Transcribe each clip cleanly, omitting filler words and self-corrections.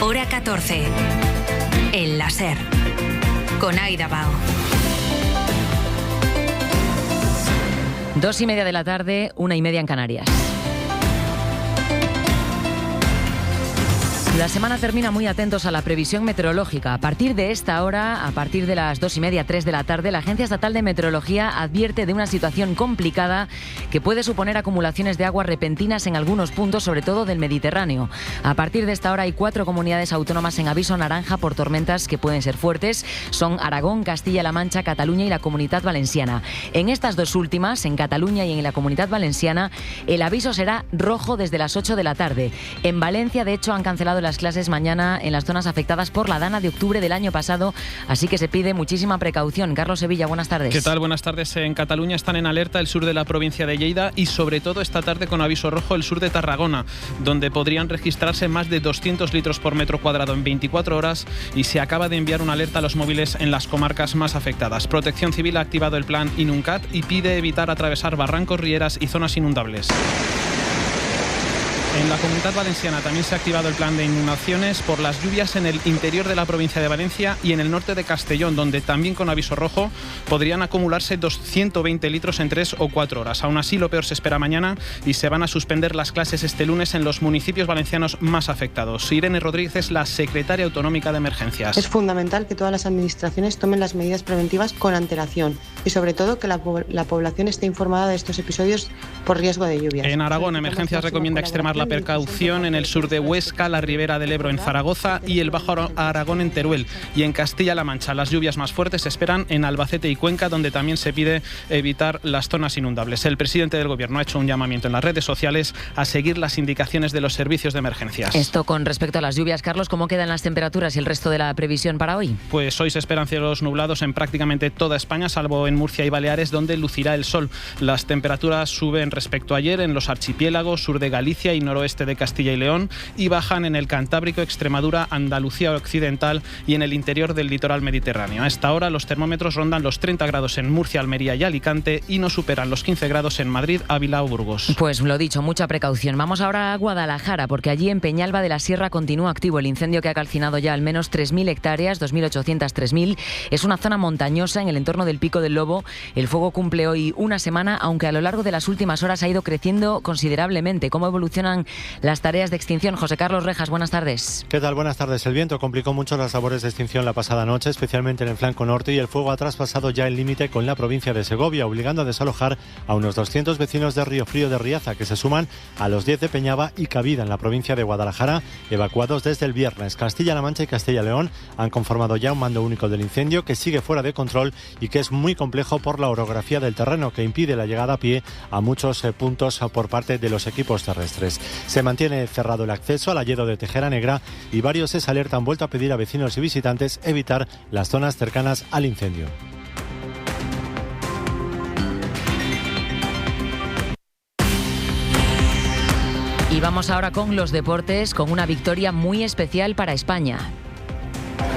Hora 14. El láser. Con Aida Bao. 2:30 de la tarde, 1:30 en Canarias. La semana termina muy atentos a la previsión meteorológica. A partir de esta hora, a partir de las 2:30, 3 de la tarde, la Agencia Estatal de Meteorología advierte de una situación complicada que puede suponer acumulaciones de agua repentinas en algunos puntos, sobre todo del Mediterráneo. A partir de esta hora hay 4 comunidades autónomas en aviso naranja por tormentas que pueden ser fuertes. Son Aragón, Castilla-La Mancha, Cataluña y la Comunidad Valenciana. En estas dos últimas, en Cataluña y en la Comunidad Valenciana, el aviso será rojo desde las 8 de la tarde. En Valencia, de hecho, han cancelado las clases mañana en las zonas afectadas por la dana de octubre del año pasado, así que se pide muchísima precaución. Carlos Sevilla, buenas tardes. ¿Qué tal? Buenas tardes. En Cataluña están en alerta el sur de la provincia de Lleida y sobre todo esta tarde con aviso rojo el sur de Tarragona, donde podrían registrarse más de 200 litros por metro cuadrado en 24 horas y se acaba de enviar una alerta a los móviles en las comarcas más afectadas. Protección Civil ha activado el plan Inuncat y pide evitar atravesar barrancos, rieras y zonas inundables. En la Comunidad Valenciana también se ha activado el plan de inundaciones por las lluvias en el interior de la provincia de Valencia y en el norte de Castellón, donde también con aviso rojo podrían acumularse 220 litros en 3 o 4 horas. Aún así, lo peor se espera mañana y se van a suspender las clases este lunes en los municipios valencianos más afectados. Irene Rodríguez es la secretaria autonómica de emergencias. Es fundamental que todas las administraciones tomen las medidas preventivas con antelación y sobre todo que la población esté informada de estos episodios por riesgo de lluvias. En Aragón, Emergencias recomienda extremar la precaución en el sur de Huesca, la Ribera del Ebro en Zaragoza y el Bajo Aragón en Teruel. Y en Castilla-La Mancha las lluvias más fuertes se esperan en Albacete y Cuenca, donde también se pide evitar las zonas inundables. El presidente del Gobierno ha hecho un llamamiento en las redes sociales a seguir las indicaciones de los servicios de emergencias. Esto con respecto a las lluvias, Carlos, ¿cómo quedan las temperaturas y el resto de la previsión para hoy? Pues hoy se esperan cielos nublados en prácticamente toda España, salvo en Murcia y Baleares, donde lucirá el sol. Las temperaturas suben respecto a ayer en los archipiélagos, sur de Galicia y noroeste de Castilla y León, y bajan en el Cantábrico, Extremadura, Andalucía Occidental y en el interior del litoral mediterráneo. A esta hora los termómetros rondan los 30 grados en Murcia, Almería y Alicante y no superan los 15 grados en Madrid, Ávila o Burgos. Pues lo dicho, mucha precaución. Vamos ahora a Guadalajara, porque allí en Peñalba de la Sierra continúa activo el incendio que ha calcinado ya al menos 3.000 hectáreas, 2.800, 3.000. Es una zona montañosa en el entorno del Pico del Lobo. El fuego cumple hoy una semana, aunque a lo largo de las últimas horas ha ido creciendo considerablemente. ¿Cómo evolucionan las tareas de extinción? José Carlos Rejas, buenas tardes. ¿Qué tal? Buenas tardes. El viento complicó mucho las labores de extinción la pasada noche, especialmente en el flanco norte, y el fuego ha traspasado ya el límite con la provincia de Segovia, obligando a desalojar a unos 200 vecinos de Río Frío de Riaza, que se suman a los 10 de Peñaba y Cavida en la provincia de Guadalajara, evacuados desde el viernes. Castilla-La Mancha y Castilla y León han conformado ya un mando único del incendio que sigue fuera de control y que es muy complejo por la orografía del terreno, que impide la llegada a pie a muchos puntos por parte de los equipos terrestres. Se mantiene cerrado el acceso al hayedo de Tejera Negra y varios Esalerta han vuelto a pedir a vecinos y visitantes evitar las zonas cercanas al incendio. Y vamos ahora con los deportes, con una victoria muy especial para España.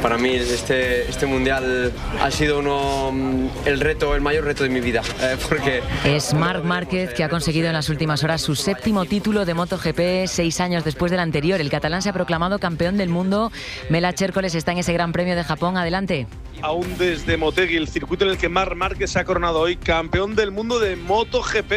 Para mí este mundial ha sido el mayor reto de mi vida, porque es Marc Márquez, que ha conseguido en las últimas horas su 7º título de MotoGP, 6 años después del anterior. El catalán se ha proclamado campeón del mundo. Mela Chércoles está en ese Gran Premio de Japón. Adelante. Aún desde Motegi, el circuito en el que Marc Márquez se ha coronado hoy campeón del mundo de MotoGP.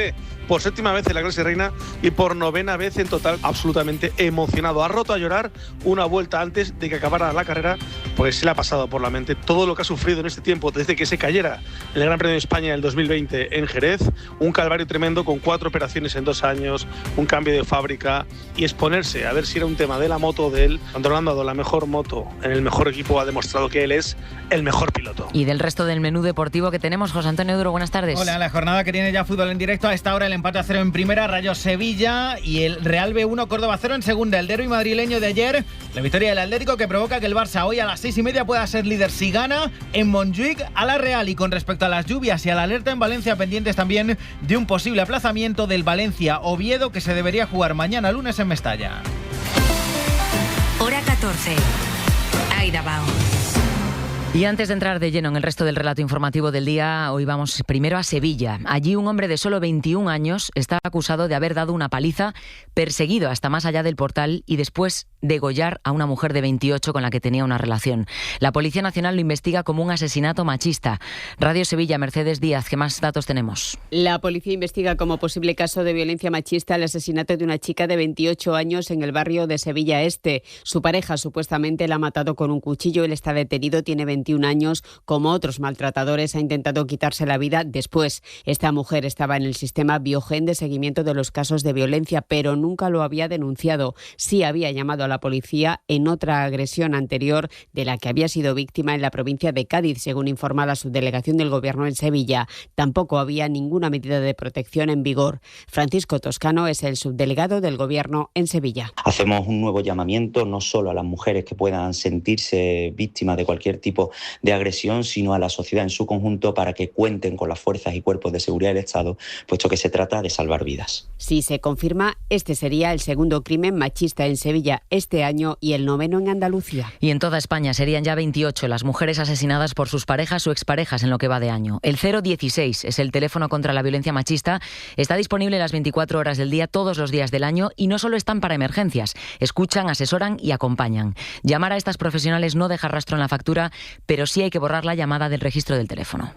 Por 7ª vez en la clase reina y por 9ª vez en total, absolutamente emocionado. Ha roto a llorar una vuelta antes de que acabara la carrera, pues se le ha pasado por la mente todo lo que ha sufrido en este tiempo desde que se cayera en el Gran Premio de España del 2020 en Jerez. Un calvario tremendo con 4 operaciones en 2 años, un cambio de fábrica y exponerse a ver si era un tema de la moto de él. Cuando le han dado la mejor moto en el mejor equipo, ha demostrado que él es el mejor piloto. Y del resto del menú deportivo que tenemos, José Antonio Duro, buenas tardes. Hola, la jornada que tiene ya fútbol en directo. A esta hora el empate a 0 en primera, Rayo Sevilla, y el Real B1 Córdoba 0 en segunda. El derbi madrileño de ayer, la victoria del Atlético, que provoca que el Barça hoy a las 6:30 pueda ser líder si gana en Montjuic a la Real. Y con respecto a las lluvias y a la alerta en Valencia, pendientes también de un posible aplazamiento del Valencia-Oviedo, que se debería jugar mañana lunes en Mestalla. Hora 14. Aida Bao. Y antes de entrar de lleno en el resto del relato informativo del día, hoy vamos primero a Sevilla. Allí un hombre de solo 21 años está acusado de haber dado una paliza, perseguido hasta más allá del Portal y después degollar a una mujer de 28 con la que tenía una relación. La Policía Nacional lo investiga como un asesinato machista. Radio Sevilla, Mercedes Díaz, ¿qué más datos tenemos? La policía investiga como posible caso de violencia machista el asesinato de una chica de 28 años en el barrio de Sevilla Este. Su pareja supuestamente la ha matado con un cuchillo. Él está detenido, tiene 21 años. Como otros maltratadores, ha intentado quitarse la vida después. Esta mujer estaba en el sistema Biogen de seguimiento de los casos de violencia, pero nunca lo había denunciado. Sí había llamado a la policía en otra agresión anterior de la que había sido víctima en la provincia de Cádiz, según informa la subdelegación del Gobierno en Sevilla. Tampoco había ninguna medida de protección en vigor. Francisco Toscano es el subdelegado del Gobierno en Sevilla. Hacemos un nuevo llamamiento no solo a las mujeres que puedan sentirse víctimas de cualquier tipo de agresión, sino a la sociedad en su conjunto para que cuenten con las fuerzas y cuerpos de seguridad del Estado, puesto que se trata de salvar vidas. Si se confirma, este sería el segundo crimen machista en Sevilla este año y el 9º en Andalucía. Y en toda España serían ya 28 las mujeres asesinadas por sus parejas o exparejas en lo que va de año. El 016 es el teléfono contra la violencia machista. Está disponible las 24 horas del día, todos los días del año, y no solo están para emergencias. Escuchan, asesoran y acompañan. Llamar a estas profesionales no deja rastro en la factura, pero sí hay que borrar la llamada del registro del teléfono.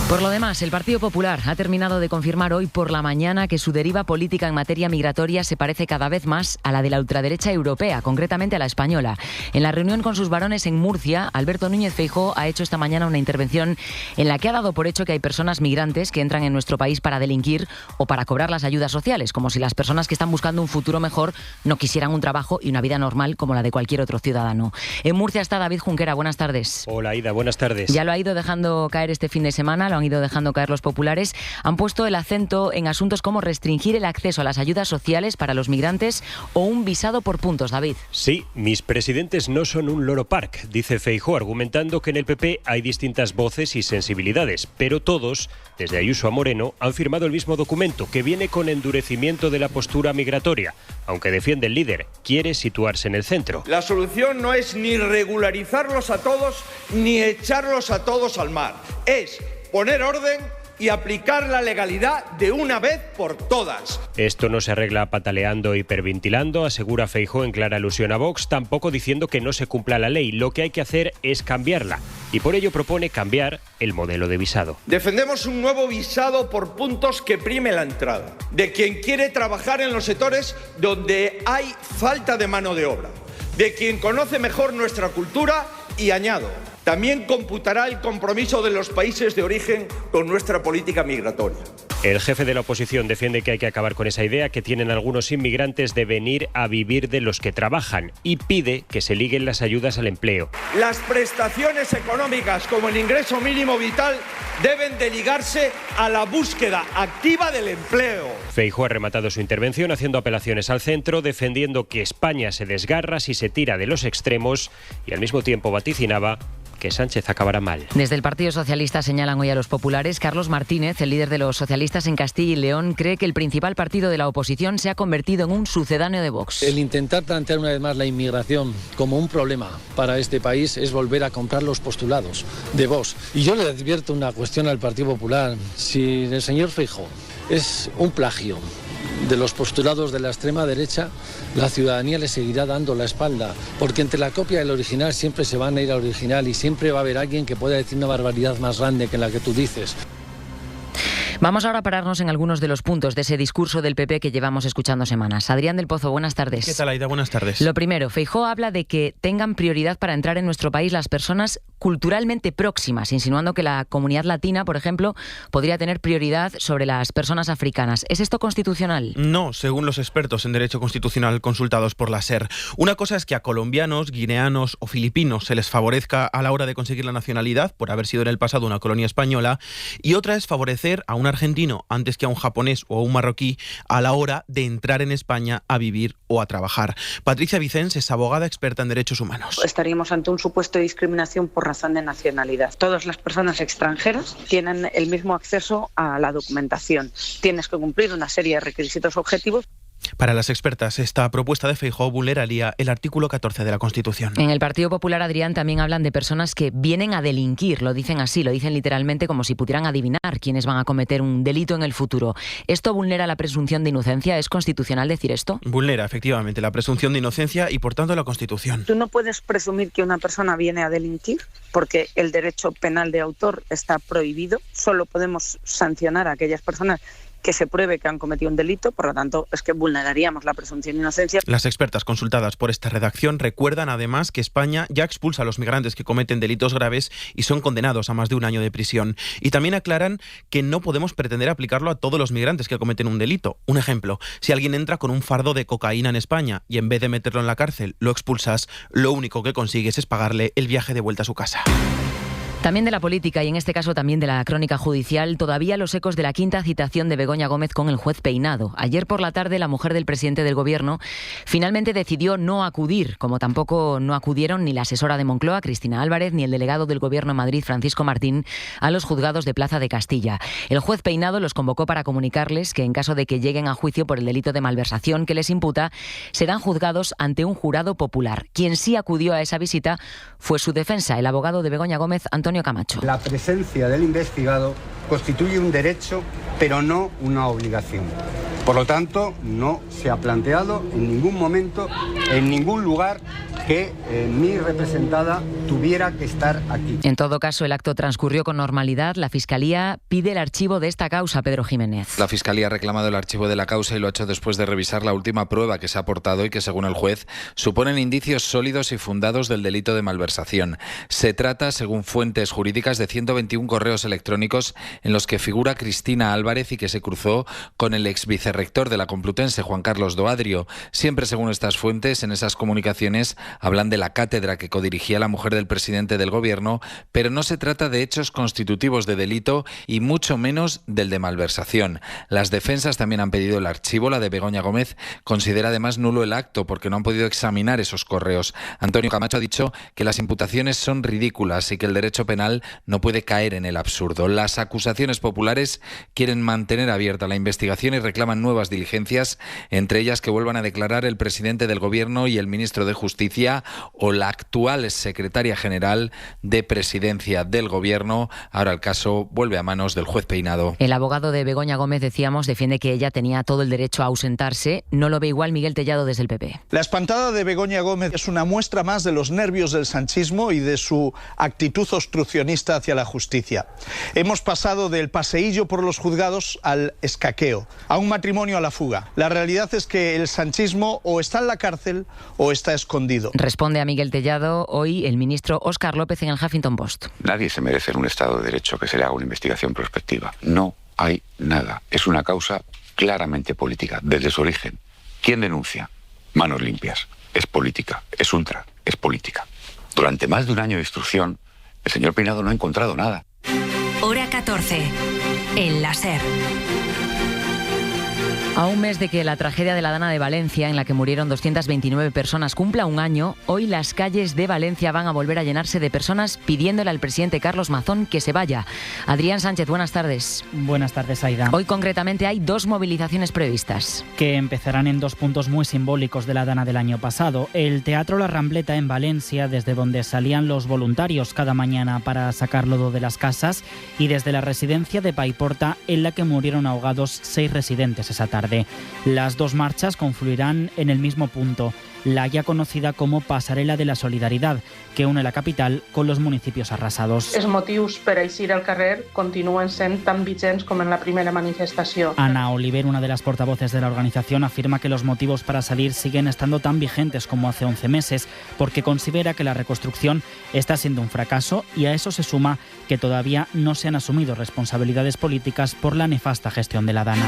Por lo demás, el Partido Popular ha terminado de confirmar hoy por la mañana que su deriva política en materia migratoria se parece cada vez más a la de la ultraderecha europea, concretamente a la española. En la reunión con sus varones en Murcia, Alberto Núñez Feijóo ha hecho esta mañana una intervención en la que ha dado por hecho que hay personas migrantes que entran en nuestro país para delinquir o para cobrar las ayudas sociales, como si las personas que están buscando un futuro mejor no quisieran un trabajo y una vida normal como la de cualquier otro ciudadano. En Murcia está David Junquera. Buenas tardes. Hola, Aida. Buenas tardes. Ya lo ha ido dejando caer este fin de semana, lo han ido dejando caer los populares. Han puesto el acento en asuntos como restringir el acceso a las ayudas sociales para los migrantes o un visado por puntos, David. Sí, mis presidentes no son un Loro Park, dice Feijóo, argumentando que en el PP hay distintas voces y sensibilidades, pero todos, desde Ayuso a Moreno, han firmado el mismo documento que viene con endurecimiento de la postura migratoria, aunque defiende el líder, quiere situarse en el centro. La solución no es ni regularizarlos a todos ni echarlos a todos al mar, es poner orden y aplicar la legalidad de una vez por todas. Esto no se arregla pataleando e hiperventilando, asegura Feijóo en clara alusión a Vox, tampoco diciendo que no se cumpla la ley. Lo que hay que hacer es cambiarla y por ello propone cambiar el modelo de visado. Defendemos un nuevo visado por puntos que prime la entrada de quien quiere trabajar en los sectores donde hay falta de mano de obra, de quien conoce mejor nuestra cultura y, añado, también computará el compromiso de los países de origen con nuestra política migratoria. El jefe de la oposición defiende que hay que acabar con esa idea que tienen algunos inmigrantes de venir a vivir de los que trabajan y pide que se liguen las ayudas al empleo. Las prestaciones económicas como el ingreso mínimo vital deben de ligarse a la búsqueda activa del empleo. Feijóo ha rematado su intervención haciendo apelaciones al centro, defendiendo que España se desgarra si se tira de los extremos y al mismo tiempo vaticinaba que Sánchez acabará mal. Desde el Partido Socialista señalan hoy a los populares. Carlos Martínez, el líder de los socialistas en Castilla y León, cree que el principal partido de la oposición se ha convertido en un sucedáneo de Vox. El intentar plantear una vez más la inmigración como un problema para este país es volver a comprar los postulados de Vox. Y yo le advierto una cuestión al Partido Popular. Si el señor Feijóo es un plagio de los postulados de la extrema derecha, la ciudadanía le seguirá dando la espalda, porque entre la copia y el original siempre se van a ir al original y siempre va a haber alguien que pueda decir una barbaridad más grande que la que tú dices. Vamos ahora a pararnos en algunos de los puntos de ese discurso del PP que llevamos escuchando semanas. Adrián del Pozo, buenas tardes. ¿Qué tal, Aida? Buenas tardes. Lo primero, Feijóo habla de que tengan prioridad para entrar en nuestro país las personas culturalmente próximas, insinuando que la comunidad latina, por ejemplo, podría tener prioridad sobre las personas africanas. ¿Es esto constitucional? No, según los expertos en derecho constitucional consultados por la SER. Una cosa es que a colombianos, guineanos o filipinos se les favorezca a la hora de conseguir la nacionalidad por haber sido en el pasado una colonia española, y otra es favorecer a un argentino antes que a un japonés o a un marroquí a la hora de entrar en España a vivir o a trabajar. Patricia Vicens es abogada experta en derechos humanos. Estaríamos ante un supuesto de discriminación por razón de nacionalidad. Todas las personas extranjeras tienen el mismo acceso a la documentación. Tienes que cumplir una serie de requisitos objetivos. Para las expertas, esta propuesta de Feijóo vulneraría el artículo 14 de la Constitución. En el Partido Popular, Adrián, también hablan de personas que vienen a delinquir, lo dicen así, lo dicen literalmente como si pudieran adivinar quiénes van a cometer un delito en el futuro. ¿Esto vulnera la presunción de inocencia? ¿Es constitucional decir esto? Vulnera efectivamente la presunción de inocencia y por tanto la Constitución. Tú no puedes presumir que una persona viene a delinquir porque el derecho penal de autor está prohibido. Solo podemos sancionar a aquellas personas que se pruebe que han cometido un delito, por lo tanto es que vulneraríamos la presunción de inocencia. Las expertas consultadas por esta redacción recuerdan además que España ya expulsa a los migrantes que cometen delitos graves y son condenados a más de 1 año de prisión. Y también aclaran que no podemos pretender aplicarlo a todos los migrantes que cometen un delito. Un ejemplo, si alguien entra con un fardo de cocaína en España y en vez de meterlo en la cárcel lo expulsas, lo único que consigues es pagarle el viaje de vuelta a su casa. También de la política y en este caso también de la crónica judicial, todavía los ecos de la quinta citación de Begoña Gómez con el juez Peinado. Ayer por la tarde la mujer del presidente del gobierno finalmente decidió no acudir, como tampoco no acudieron ni la asesora de Moncloa, Cristina Álvarez, ni el delegado del gobierno en Madrid, Francisco Martín, a los juzgados de Plaza de Castilla. El juez Peinado los convocó para comunicarles que en caso de que lleguen a juicio por el delito de malversación que les imputa, serán juzgados ante un jurado popular. Quien sí acudió a esa visita fue su defensa, el abogado de Begoña Gómez, Antonio Camacho. La presencia del investigado constituye un derecho, pero no una obligación. Por lo tanto, no se ha planteado en ningún momento, en ningún lugar, que mi representada tuviera que estar aquí. En todo caso, el acto transcurrió con normalidad. La Fiscalía pide el archivo de esta causa, Pedro Jiménez. La Fiscalía ha reclamado el archivo de la causa y lo ha hecho después de revisar la última prueba que se ha aportado y que, según el juez, suponen indicios sólidos y fundados del delito de malversación. Se trata, según fuentes jurídicas, de 121 correos electrónicos en los que figura Cristina Álvarez y que se cruzó con el exvicerrector de la Complutense, Juan Carlos Doadrio. Siempre, según estas fuentes, en esas comunicaciones hablan de la cátedra que codirigía la mujer del presidente del gobierno, pero no se trata de hechos constitutivos de delito y mucho menos del de malversación. Las defensas también han pedido el archivo. La de Begoña Gómez considera además nulo el acto porque no han podido examinar esos correos. Antonio Camacho ha dicho que las imputaciones son ridículas y que el derecho penal no puede caer en el absurdo. Las acusaciones populares quieren mantener abierta la investigación y reclaman nuevas diligencias, entre ellas que vuelvan a declarar el presidente del gobierno y el ministro de Justicia o la actual secretaria general de Presidencia del Gobierno. Ahora el caso vuelve a manos del juez Peinado. El abogado de Begoña Gómez, decíamos, defiende que ella tenía todo el derecho a ausentarse. No lo ve igual Miguel Tellado desde el PP. La espantada de Begoña Gómez es una muestra más de los nervios del sanchismo y de su actitud obstruccionista hacia la justicia. Hemos pasado del paseillo por los juzgados al escaqueo, a un matrimonio a la fuga. La realidad es que el sanchismo o está en la cárcel o está escondido. Responde a Miguel Tellado hoy el ministro Óscar López en el Huffington Post. Nadie se merece en un Estado de Derecho que se le haga una investigación prospectiva. No hay nada. Es una causa claramente política, desde su origen. ¿Quién denuncia? Manos limpias. Es política. Es ultra. Es política. Durante más de 1 año de instrucción, el señor Peinado no ha encontrado nada. Hora 14. El láser. A un mes de que la tragedia de la Dana de Valencia, en la que murieron 229 personas, cumpla 1 año, hoy las calles de Valencia van a volver a llenarse de personas pidiéndole al presidente Carlos Mazón que se vaya. Adrián Sánchez, buenas tardes. Buenas tardes, Aida. Hoy concretamente hay 2 movilizaciones previstas. Que empezarán en 2 puntos muy simbólicos de la Dana del año pasado. El Teatro La Rambleta en Valencia, desde donde salían los voluntarios cada mañana para sacar lodo de las casas, y desde la residencia de Paiporta, en la que murieron ahogados 6 residentes esa tarde. Las 2 marchas confluirán en el mismo punto, la ya conocida como Pasarela de la Solidaridad, que une la capital con los municipios arrasados. Els motius per a eixir al carrer continuen sent tan vigents com en la primera manifestació. Ana Oliver, una de las portavoces de la organización, afirma que los motivos para salir siguen estando tan vigentes como hace 11 meses, porque considera que la reconstrucción está siendo un fracaso, y a eso se suma que todavía no se han asumido responsabilidades políticas por la nefasta gestión de la Dana.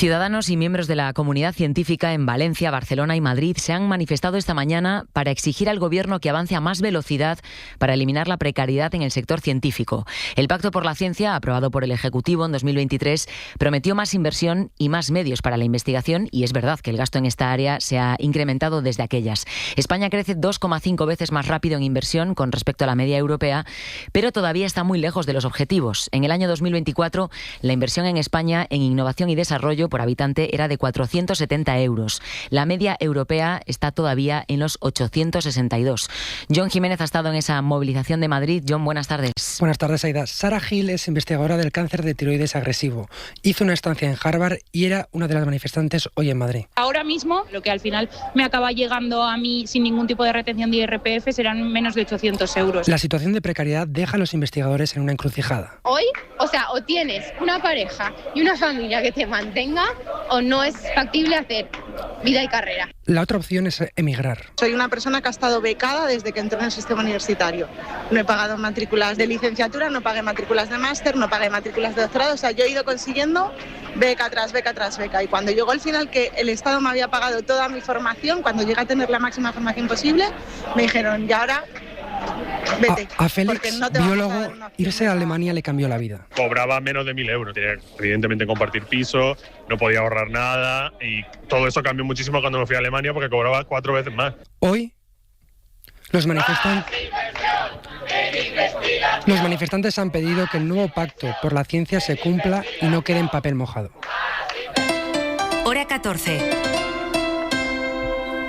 Ciudadanos y miembros de la comunidad científica en Valencia, Barcelona y Madrid se han manifestado esta mañana para exigir al Gobierno que avance a más velocidad para eliminar la precariedad en el sector científico. El Pacto por la Ciencia, aprobado por el Ejecutivo en 2023, prometió más inversión y más medios para la investigación, y es verdad que el gasto en esta área se ha incrementado desde aquellas. España crece 2,5 veces más rápido en inversión con respecto a la media europea, pero todavía está muy lejos de los objetivos. En el año 2024, la inversión en España en innovación y desarrollo por habitante era de 470 euros. La media europea está todavía en los 862. John Jiménez ha estado en esa movilización de Madrid. John, buenas tardes. Buenas tardes, Aida. Sara Gil es investigadora del cáncer de tiroides agresivo. Hizo una estancia en Harvard y era una de las manifestantes hoy en Madrid. Ahora mismo, lo que al final me acaba llegando a mí sin ningún tipo de retención de IRPF serán menos de 800 euros. La situación de precariedad deja a los investigadores en una encrucijada. Hoy, o tienes una pareja y una familia que te mantenga, o no es factible hacer vida y carrera. La otra opción es emigrar. Soy una persona que ha estado becada desde que entré en el sistema universitario. No he pagado matrículas de licenciatura, no pagué matrículas de máster, no pagué matrículas de doctorado. O sea, yo he ido consiguiendo beca tras beca tras beca. Y cuando llegó el final que el Estado me había pagado toda mi formación, cuando llegué a tener la máxima formación posible, me dijeron, y ahora vete. A Félix, no biólogo, irse a Alemania le cambió la vida. Cobraba menos de 1.000 euros. Tenía evidentemente compartir piso, no podía ahorrar nada y todo eso cambió muchísimo cuando me fui a Alemania porque cobraba 4 veces más. Hoy los manifestantes han pedido que el nuevo pacto por la ciencia se cumpla y no quede en papel mojado. Hora 14.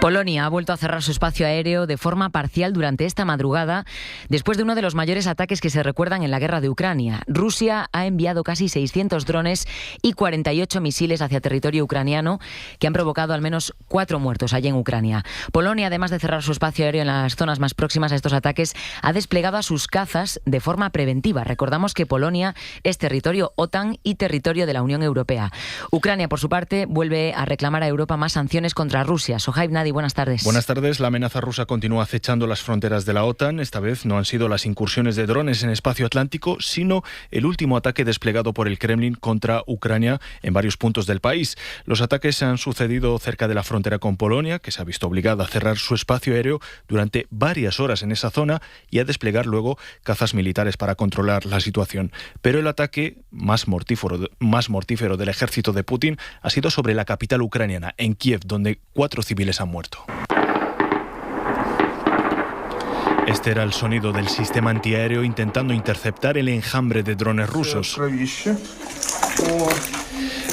Polonia ha vuelto a cerrar su espacio aéreo de forma parcial durante esta madrugada, después de uno de los mayores ataques que se recuerdan en la guerra de Ucrania. Rusia ha enviado casi 600 drones y 48 misiles hacia territorio ucraniano, que han provocado al menos 4 muertos allí en Ucrania. Polonia, además de cerrar su espacio aéreo en las zonas más próximas a estos ataques, ha desplegado a sus cazas de forma preventiva. Recordamos que Polonia es territorio OTAN y territorio de la Unión Europea. Ucrania, por su parte, vuelve a reclamar a Europa más sanciones contra Rusia. Sohaib Nadi, buenas tardes. Buenas tardes. La amenaza rusa continúa acechando las fronteras de la OTAN. Esta vez no han sido las incursiones de drones en espacio atlántico, sino el último ataque desplegado por el Kremlin contra Ucrania en varios puntos del país. Los ataques se han sucedido cerca de la frontera con Polonia, que se ha visto obligada a cerrar su espacio aéreo durante varias horas en esa zona y a desplegar luego cazas militares para controlar la situación. Pero el ataque más mortífero del ejército de Putin ha sido sobre la capital ucraniana, en Kiev, donde 4 civiles han muerto. Este era el sonido del sistema antiaéreo intentando interceptar el enjambre de drones rusos.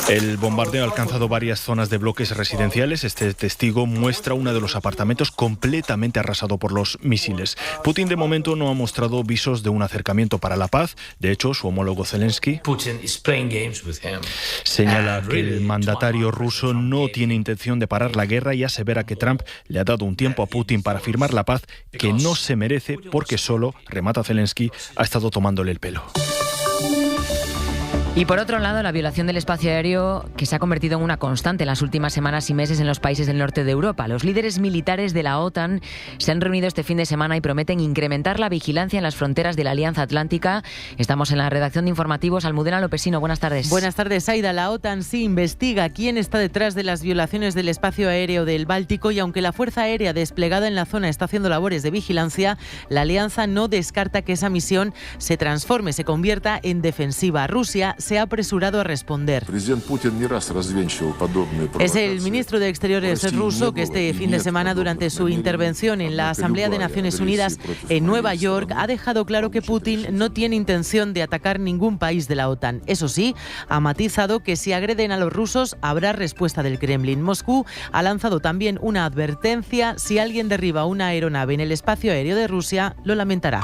El bombardeo ha alcanzado varias zonas de bloques residenciales. Este testigo muestra uno de los apartamentos completamente arrasado por los misiles. Putin de momento no ha mostrado visos de un acercamiento para la paz. De hecho, su homólogo Zelensky señala que el mandatario ruso no tiene intención de parar la guerra y asevera que Trump le ha dado un tiempo a Putin para firmar la paz que no se merece porque solo, remata Zelensky, ha estado tomándole el pelo. Y por otro lado, la violación del espacio aéreo, que se ha convertido en una constante en las últimas semanas y meses en los países del norte de Europa. Los líderes militares de la OTAN se han reunido este fin de semana y prometen incrementar la vigilancia en las fronteras de la Alianza Atlántica. Estamos en la redacción de informativos. Almudena Lopesino, buenas tardes. Buenas tardes, Aida. La OTAN sí investiga quién está detrás de las violaciones del espacio aéreo del Báltico y aunque la Fuerza Aérea desplegada en la zona está haciendo labores de vigilancia, la Alianza no descarta que esa misión se transforme, se convierta en defensiva. Rusia se ha apresurado a responder. Es el ministro de Exteriores ruso que este fin de semana, durante su intervención en la Asamblea de Naciones Unidas en Nueva York, ha dejado claro que Putin no tiene intención de atacar ningún país de la OTAN. Eso sí, ha matizado que si agreden a los rusos habrá respuesta del Kremlin. Moscú ha lanzado también una advertencia: si alguien derriba una aeronave en el espacio aéreo de Rusia, lo lamentará.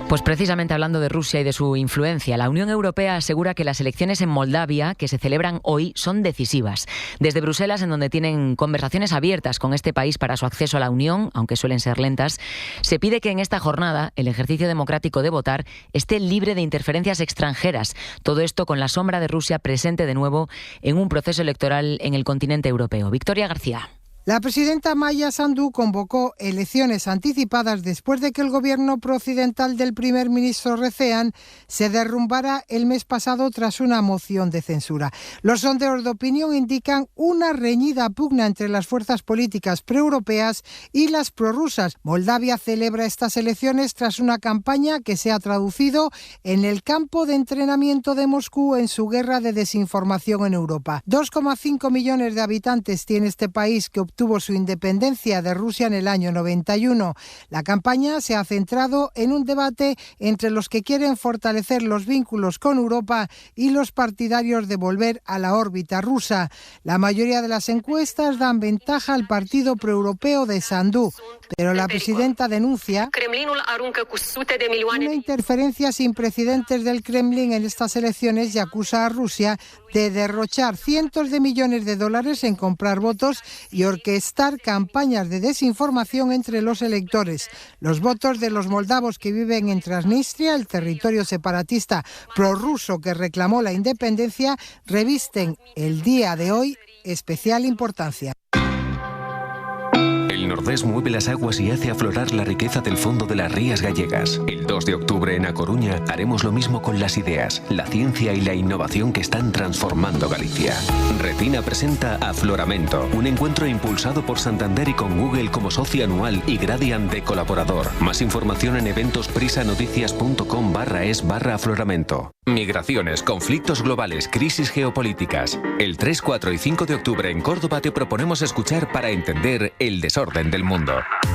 Pues precisamente hablando de Rusia y de su influencia, la Unión Europea asegura que las elecciones en Moldavia, que se celebran hoy, son decisivas. Desde Bruselas, en donde tienen conversaciones abiertas con este país para su acceso a la Unión, aunque suelen ser lentas, se pide que en esta jornada el ejercicio democrático de votar esté libre de interferencias extranjeras. Todo esto con la sombra de Rusia presente de nuevo en un proceso electoral en el continente europeo. Victoria García. La presidenta Maya Sandu convocó elecciones anticipadas después de que el gobierno prooccidental del primer ministro Recean se derrumbara el mes pasado tras una moción de censura. Los sondeos de opinión indican una reñida pugna entre las fuerzas políticas proeuropeas y las prorrusas. Moldavia celebra estas elecciones tras una campaña que se ha traducido en el campo de entrenamiento de Moscú en su guerra de desinformación en Europa. 2,5 millones de habitantes tiene este país, que obtuvo su independencia de Rusia en el año 91. La campaña se ha centrado en un debate entre los que quieren fortalecer los vínculos con Europa y los partidarios de volver a la órbita rusa. La mayoría de las encuestas dan ventaja al partido proeuropeo de Sandu, pero la presidenta denuncia una interferencia sin precedentes del Kremlin en estas elecciones y acusa a Rusia de derrochar cientos de millones de dólares en comprar votos y orquestar campañas de desinformación entre los electores. Los votos de los moldavos que viven en Transnistria, el territorio separatista prorruso que reclamó la independencia, revisten el día de hoy especial importancia. El Nordés mueve las aguas y hace aflorar la riqueza del fondo de las rías gallegas. El 2 de octubre en A Coruña haremos lo mismo con las ideas, la ciencia y la innovación que están transformando Galicia. Retina presenta Afloramento, un encuentro impulsado por Santander y con Google como socio anual y Gradiant de colaborador. Más información en eventosprissanoticias.com/es/afloramento. Migraciones, conflictos globales, crisis geopolíticas. El 3, 4 y 5 de octubre en Córdoba te proponemos escuchar para entender el desorden del mundo.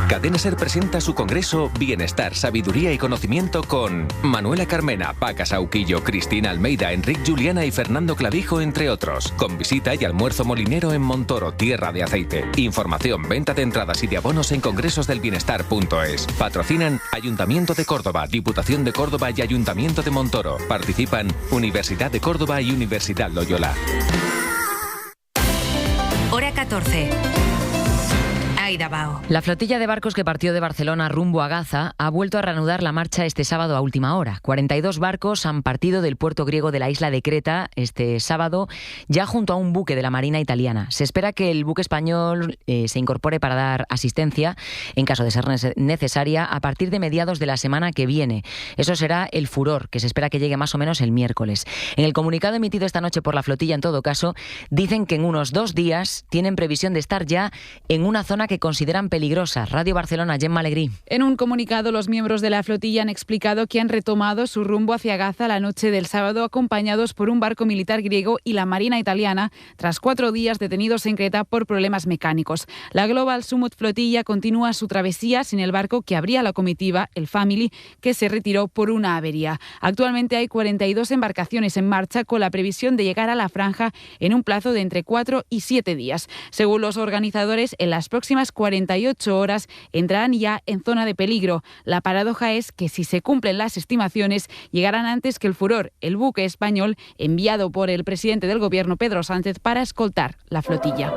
Cadena SER presenta su congreso Bienestar, Sabiduría y Conocimiento con Manuela Carmena, Paca Sauquillo, Cristina Almeida, Enric Juliana y Fernando Clavijo, entre otros. Con visita y almuerzo molinero en Montoro, Tierra de Aceite. Información, venta de entradas y de abonos en congresosdelbienestar.es. Patrocinan Ayuntamiento de Córdoba, Diputación de Córdoba y Ayuntamiento de Montoro. Participan Universidad de Córdoba y Universidad Loyola. Hora 14. Aida Bao. La flotilla de barcos que partió de Barcelona rumbo a Gaza ha vuelto a reanudar la marcha este sábado a última hora. 42 barcos han partido del puerto griego de la isla de Creta este sábado, ya junto a un buque de la Marina italiana. Se espera que el buque español se incorpore para dar asistencia, en caso de ser necesaria, a partir de mediados de la semana que viene. Eso será el Furor, que se espera que llegue más o menos el miércoles. En el comunicado emitido esta noche por la flotilla, en todo caso, dicen que en unos 2 días tienen previsión de estar ya en una zona que consideran peligrosa. Radio Barcelona, Gemma Alegrí. En un comunicado, los miembros de la flotilla han explicado que han retomado su rumbo hacia Gaza la noche del sábado, acompañados por un barco militar griego y la Marina italiana, tras 4 días detenidos en Creta por problemas mecánicos. La Global Summit Flotilla continúa su travesía sin el barco que abría la comitiva, el Family, que se retiró por una avería. Actualmente hay 42 embarcaciones en marcha, con la previsión de llegar a la franja en un plazo de entre 4 y 7 días. Según los organizadores, en las próximas 48 horas entrarán ya en zona de peligro. La paradoja es que, si se cumplen las estimaciones, llegarán antes que el Furor, el buque español enviado por el presidente del gobierno, Pedro Sánchez, para escoltar la flotilla.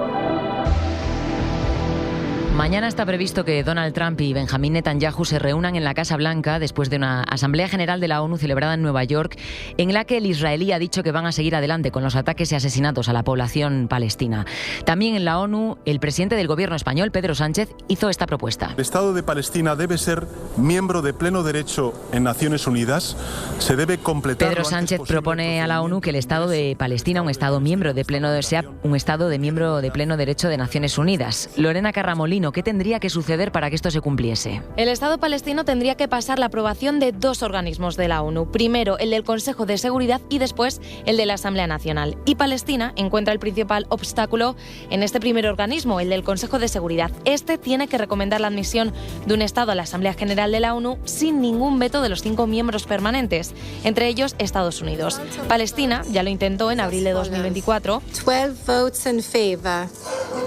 Mañana está previsto que Donald Trump y Benjamín Netanyahu se reúnan en la Casa Blanca después de una Asamblea General de la ONU celebrada en Nueva York, en la que el israelí ha dicho que van a seguir adelante con los ataques y asesinatos a la población palestina. También en la ONU, el presidente del gobierno español, Pedro Sánchez, hizo esta propuesta. El Estado de Palestina debe ser miembro de pleno derecho en Naciones Unidas. Se debe completar. Pedro Sánchez propone a la ONU que el Estado de Palestina, un Estado miembro de pleno derecho de Naciones Unidas. Lorena Carramolino, ¿qué tendría que suceder para que esto se cumpliese? El Estado palestino tendría que pasar la aprobación de 2 organismos de la ONU. Primero, el del Consejo de Seguridad y después el de la Asamblea Nacional. Y Palestina encuentra el principal obstáculo en este primer organismo, el del Consejo de Seguridad. Este tiene que recomendar la admisión de un Estado a la Asamblea General de la ONU sin ningún veto de los 5 miembros permanentes, entre ellos Estados Unidos. Palestina ya lo intentó en abril de 2024. 12 votes in favor,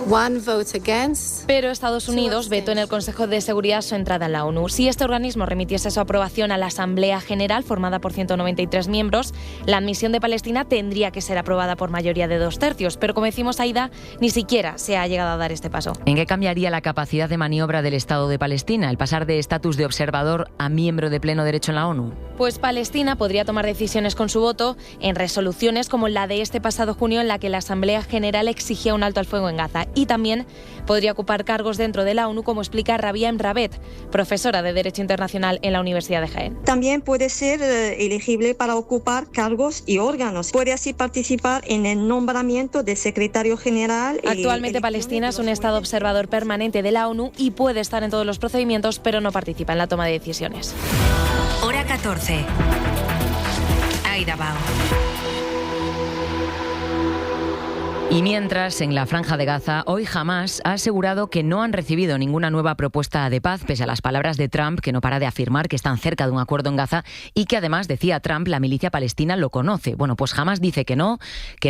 1 vote against. Pero Estados Estados Unidos vetó en el Consejo de Seguridad su entrada en la ONU. Si este organismo remitiese su aprobación a la Asamblea General, formada por 193 miembros, la admisión de Palestina tendría que ser aprobada por mayoría de 2/3. Pero como decimos, Aida, ni siquiera se ha llegado a dar este paso. ¿En qué cambiaría la capacidad de maniobra del Estado de Palestina, el pasar de estatus de observador a miembro de pleno derecho en la ONU? Pues Palestina podría tomar decisiones con su voto en resoluciones como la de este pasado junio, en la que la Asamblea General exigía un alto al fuego en Gaza, y también podría ocupar cargos dentro de la ONU, como explica Rabia Emrabet, profesora de Derecho Internacional en la Universidad de Jaén. También puede ser elegible para ocupar cargos y órganos. Puede así participar en el nombramiento del secretario general. Actualmente Palestina es un Estado observador permanente de la ONU y puede estar en todos los procedimientos, pero no participa en la toma de decisiones. Hora 14. Aida Bao. Y mientras, en la Franja de Gaza, hoy Hamás ha asegurado que no han recibido ninguna nueva propuesta de paz, pese a las palabras de Trump, que no para de afirmar que están cerca de un acuerdo en Gaza y que además, decía Trump, la milicia palestina lo conoce. Bueno, pues Hamás dice que no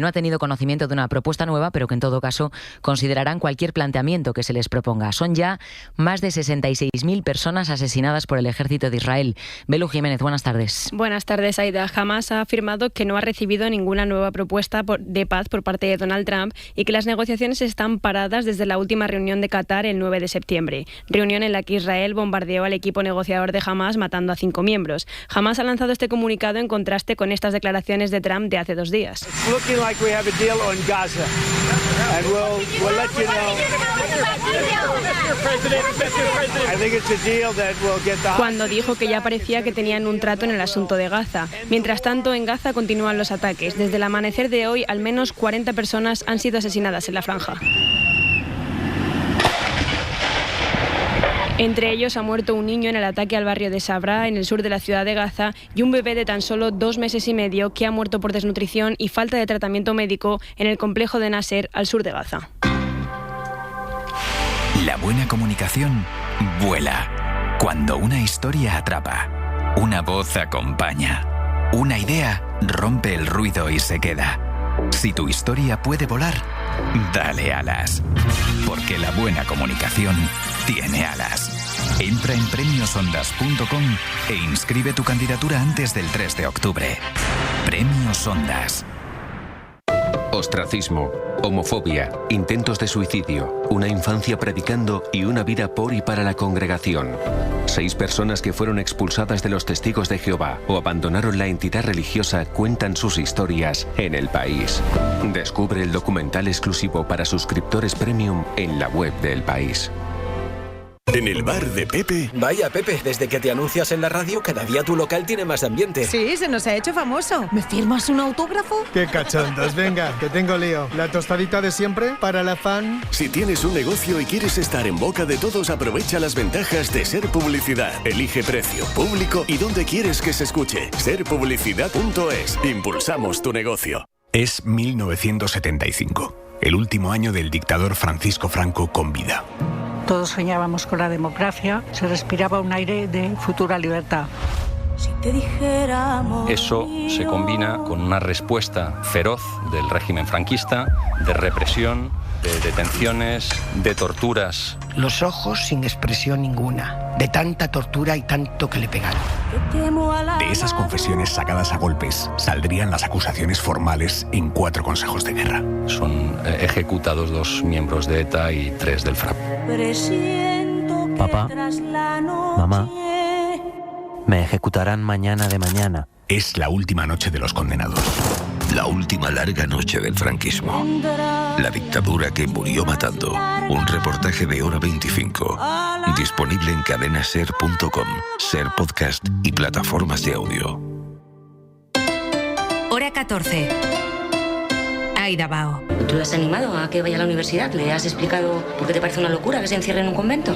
ha tenido conocimiento de una propuesta nueva, pero que en todo caso considerarán cualquier planteamiento que se les proponga. Son ya más de 66.000 personas asesinadas por el ejército de Israel. Belu Jiménez, buenas tardes. Buenas tardes, Aida. Hamás ha afirmado que no ha recibido ninguna nueva propuesta de paz por parte de Donald Trump y que las negociaciones están paradas desde la última reunión de Qatar el 9 de septiembre, reunión en la que Israel bombardeó al equipo negociador de Hamás, matando a 5 miembros. Hamás ha lanzado este comunicado en contraste con estas declaraciones de Trump de hace 2 días. Cuando dijo que ya parecía que tenían un trato en el asunto de Gaza. Mientras tanto, en Gaza continúan los ataques. Desde el amanecer de hoy, al menos 40 personas han sido asesinadas en la franja. Entre ellos ha muerto un niño en el ataque al barrio de Sabra, en el sur de la ciudad de Gaza, y un bebé de tan solo 2 meses y medio que ha muerto por desnutrición y falta de tratamiento médico en el complejo de Nasser, al sur de Gaza. La buena comunicación vuela. Cuando una historia atrapa, una voz acompaña, una idea rompe el ruido y se queda. Si tu historia puede volar, dale alas. Porque la buena comunicación tiene alas. Entra en premiosondas.com e inscribe tu candidatura antes del 3 de octubre. Premios Ondas. Ostracismo, homofobia, intentos de suicidio, una infancia predicando y una vida por y para la congregación. 6 personas que fueron expulsadas de los Testigos de Jehová o abandonaron la entidad religiosa cuentan sus historias en El País. Descubre el documental exclusivo para suscriptores premium en la web de El País. En el bar de Pepe. Vaya, Pepe, desde que te anuncias en la radio, cada día tu local tiene más ambiente. Sí, se nos ha hecho famoso. ¿Me firmas un autógrafo? ¡Qué cachondos! Venga, que tengo lío. ¿La tostadita de siempre para la fan? Si tienes un negocio y quieres estar en boca de todos, aprovecha las ventajas de Ser Publicidad. Elige precio, público y dónde quieres que se escuche. Serpublicidad.es. Impulsamos tu negocio. Es 1975, el último año del dictador Francisco Franco con vida. Todos soñábamos con la democracia, se respiraba un aire de futura libertad. Si te dijéramos... Eso se combina con una respuesta feroz del régimen franquista, de represión, de detenciones, de torturas. Los ojos sin expresión ninguna, de tanta tortura y tanto que le pegaron. De esas confesiones sacadas a golpes saldrían las acusaciones formales en 4 consejos de guerra. Son ejecutados 2 miembros de ETA y 3 del FRAP. Papá, mamá, me ejecutarán mañana de mañana. Es la última noche de los condenados. La última larga noche del franquismo. La dictadura que murió matando. Un reportaje de Hora 25. Disponible en cadenaser.com, Ser Podcast y plataformas de audio. Hora 14. Aida Bao. ¿Tú le has animado a que vaya a la universidad? ¿Le has explicado por qué te parece una locura que se encierre en un convento?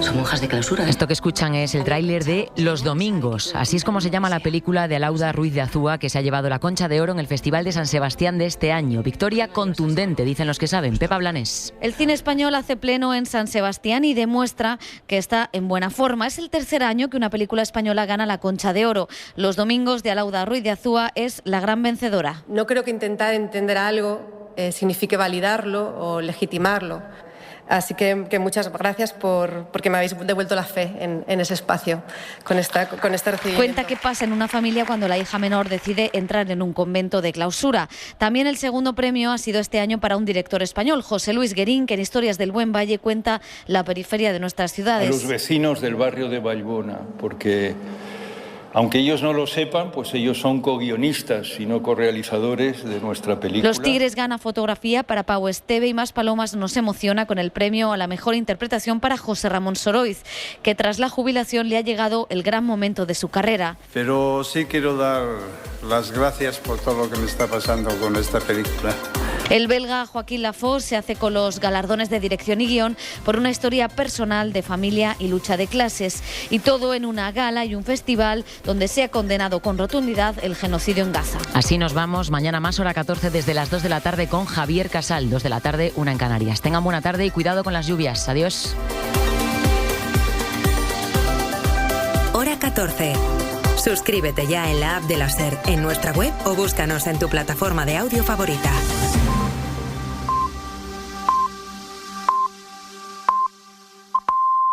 Son monjas de clausura. Esto que escuchan es el tráiler de Los Domingos. Así es como se llama la película de Alauda Ruiz de Azúa, que se ha llevado la Concha de Oro en el Festival de San Sebastián de este año. Victoria contundente, dicen los que saben. Pepa Blanes. El cine español hace pleno en San Sebastián y demuestra que está en buena forma. Es el tercer año que una película española gana la Concha de Oro. Los Domingos de Alauda Ruiz de Azúa es la gran vencedora. No creo que intentar entender algo signifique validarlo o legitimarlo. Así que muchas gracias porque me habéis devuelto la fe en ese espacio con este recibimiento. Cuenta qué pasa en una familia cuando la hija menor decide entrar en un convento de clausura. También el segundo premio ha sido este año para un director español, José Luis Guerín, que en Historias del Buen Valle cuenta la periferia de nuestras ciudades. A los vecinos del barrio de Vallbona, porque aunque ellos no lo sepan, pues ellos son co-guionistas y no co-realizadores de nuestra película. Los Tigres gana fotografía para Pau Esteve y Más Palomas nos emociona con el premio a la mejor interpretación para José Ramón Soroiz, que tras la jubilación le ha llegado el gran momento de su carrera. Pero sí quiero dar las gracias por todo lo que me está pasando con esta película. El belga Joaquín Lafos se hace con los galardones de dirección y guión por una historia personal de familia y lucha de clases. Y todo en una gala y un festival donde se ha condenado con rotundidad el genocidio en Gaza. Así nos vamos. Mañana más, hora 14, desde las 2 de la tarde con Javier Casal. 2 de la tarde, 1 en Canarias. Tengan buena tarde y cuidado con las lluvias. Adiós. Hora 14. Suscríbete ya en la app de la SER, en nuestra web o búscanos en tu plataforma de audio favorita.